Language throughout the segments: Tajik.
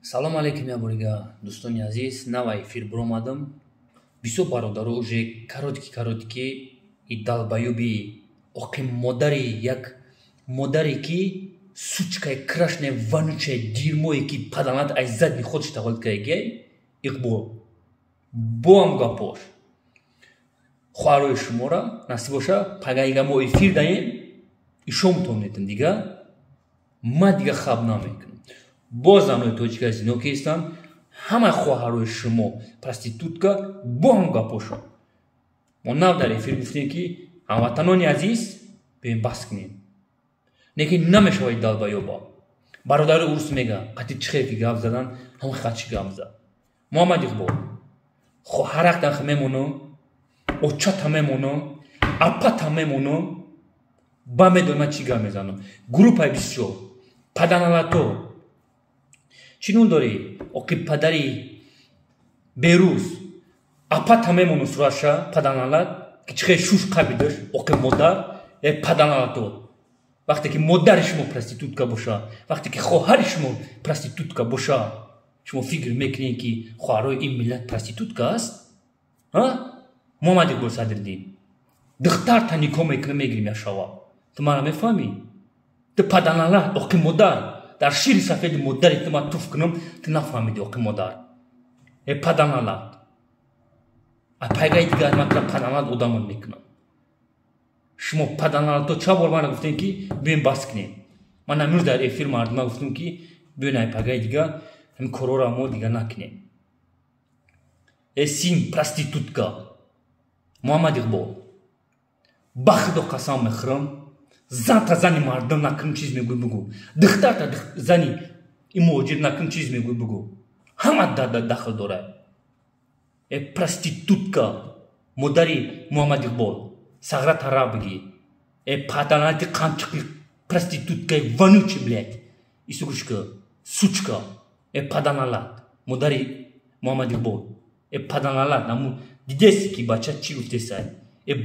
Салом алейкум я бурга, дӯстони азиз, навай эфир буромадам. Бисёр бародаро уже каротки и далбаюби оқи модари як модаре ки сучкай крашне ванучай дирмое ки паданад ай задни ходиш тағолкайгай иқбол боам гапош хоҳарои шумора насиб боша пагайга мо эфир даем ишомтон метам дига ма дига хаб намекунам. Боз замони тоҷика зино ки ҳастанд ҳамаи хоҳарои шумо проститутка бо ҳам гапошон. Мо нав дар эфир гуфтем ки ҳамватанони азиз биёем баҳс кунем. Не ки намешавад далбаёба. Бародари урус мега қати чӣ хел ки гап задан ҳама хачи гап зад. Муҳаммад Иқбол хоҳарактан мемонам, очата мемонам, апата мемонам, ба медонам чӣ гап мезанам. Группаи бисёр паданалато чинун дори оқи падари берӯз апата мемонам сураша паданалат ки чӣ хел шуш қаби дошт оқи модар паданалато. Вақте ки модари шумо проститутка боша, вақте ки хоҳари шумо проститутка боша, шумо фикр мекунед ки хоҳарои ин миллат проститутка аст? Муҳаммад Иқбол Садриддин духтар та никоҳ мекунем мегирем яшава. Ту мара мефаҳмӣ? Ту паданалат оқи модар дар шири сафеди модари ту ман туф кунам, ту нафаҳмиди оқи модар. Паданалат. Пайгаи дигар ман тура паданалат одамон мекунам. Шумо паданалато ча бор мана гуфтем ки биёем баҳс кунем. Ман амрӯз дар эфир мардума гуфтам ки биёен ай пайгаи дигар ҳамин корора мо дигар накунем. Син проститутка Муҳаммад Иқбол ба худо қасам мехӯрам, зан та зани мардум накунам чиз мегӯй бигӯ, духтар та зани ин муҳоҷир накунам чиз мегӯй бигӯ. Ҳама дахл дорад. Проститутка модари Муҳаммад Иқбол сағра тара бигӣ. Паданалати қамчиқи проституткаи вонючий, блядь. Исугушка, сучка. Паданалат модари Муҳаммад Иқбол. Паданалат наму дидеси ки бача чӣ гуфтесай?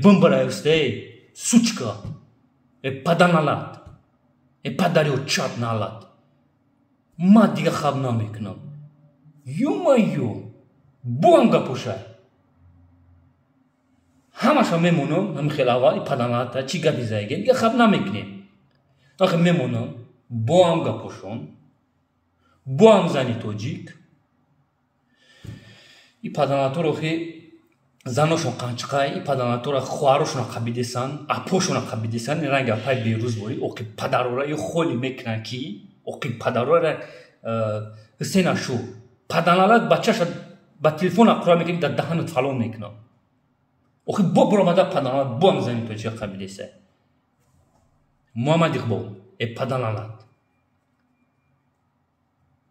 Бомбара ёстай, сучка. Паданалат. Падари очат налат. Ма дига хаб намекунам. Ё-моё, бо ҳам гапошай. ҳамаша мемонам, ҳамин хел аввал паданалата чӣ гапи зайга дига хаб намекунем. Ахи мемонам, бо ҳам гапошон, бо ҳам зани тоҷик. И паданалаторо хе заношон қанчиқай, и паданалатора хоҳарошона қабидесан, апошона қабидесан, ин гапаи берӯз бори оқи падарора ё холи мекунан ки оқи падарора ҳусейнашу паданалат бачаша ба телефона қура мекунад дар даҳанат фалон мекунам. Охи бо буромада паданалат бо ҳам зани тоҷика қабидеса. Муҳаммад Иқбол паданалат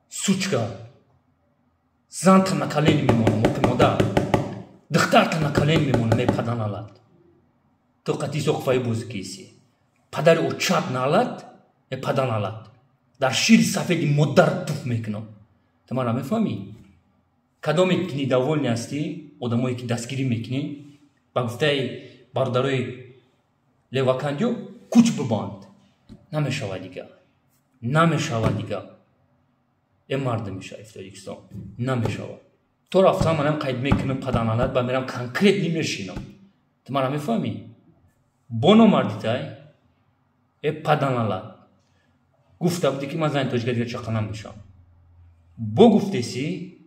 сучка зан та на колени мемонам оқи модар, духтар та на колени мемонам паданалат. Ту қати соқфаи бӯзи киси падари очат налат паданалат дар шири сафеди модар туф мекунам. Ту мара мефаҳмӣ? Кадоме ки недоволни ҳастӣ, одамое ки дастгирӣ мекунӣ, ба гуфтаи бародарои левакандиё куч бубанд. Намешавад дига. Намешавад дига. Мардуми шариф Тоҷикистон намешавад. То рафтам манам қайд мекунам паданалат ба мерам конкретни мешинам. Ту мара мефаҳмӣ? Бо номардитай паданалат гуфта буди ки ман зани тоҷика дига чақа намешам. Бо гуфтеси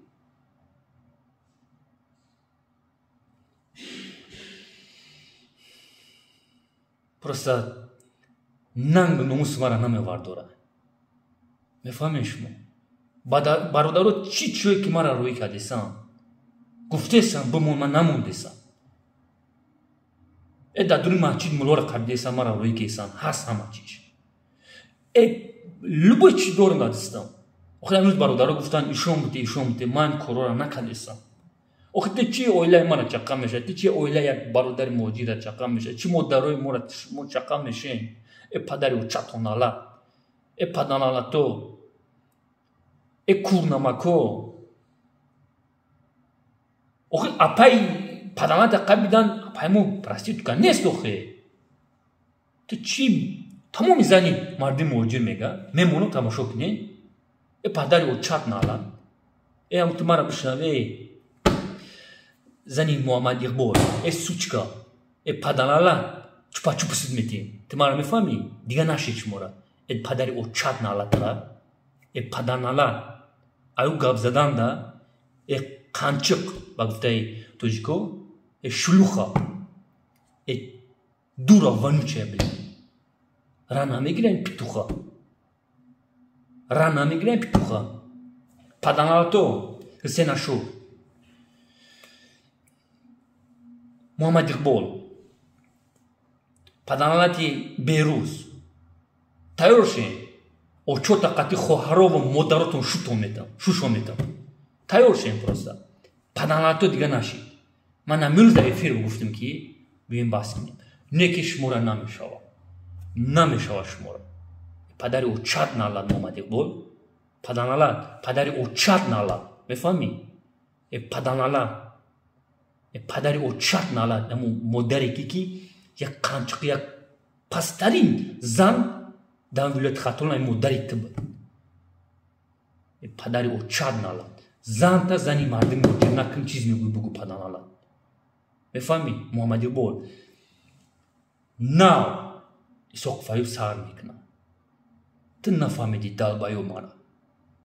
просто нанг номус мара намевардора. Мефаҳмед шумо? Бародаро чӣ чӯе ки мара рӯй кардесан, гуфтесан бимон, ман намондесам. Дар дуни масҷид муллоро қабидесан, мара рӯй кесан, ҳаст ҳама чиз. Любой чиз дорам дар дастам. Охир амрӯз бародаро гуфтанд ишон бите, ман корора накардесам. Охир ту чӣ оилаи мара чақа мешавад? Ту чӣ оилаи як бародари муҳоҷира чақа мешавад? Чӣ модарои мора мо чақа мешем? Падари очатонала, паданалато, курнамако. Охир апаи паданалата қабидан апаи мо проститутка нест охир. Ту чӣ тамоми зани марди муҳоҷир мега мемонам тамошо кунед. پادری او چات نالا ام تمارا بشنوه زنی محمد اقبال سوچکا پادالالا چپا چپا سدمتی تمارا میفهمی دیگه نشیچ مورا پادری او چات نالا ترا پادانالا ayı gabzadan da kançık bagtay tojiko şuluha dura vanuche bile rana migren pituha padanato sena şu Muhammed Iqbal padanalati Beyruz tayorşe o çota kati xoharovo moderatun şuşometam tayorşe prosta padanalato diga nashi mana mülda efir guftim ki büyün baskim ne ki şmura namishava şmura padari o chat nala Muhammed Iqbal padanala padari o chat nala mefami padari o chat nala namu moderi ki ya kançık ya pastarin zan devlet xatırına moderi tıbı padari o chat nala zan ta zani mardim cenakım çizmi bu padanala mefami Muhammed Iqbal now sok fayu sar mikna tınna famedi dalbayo mara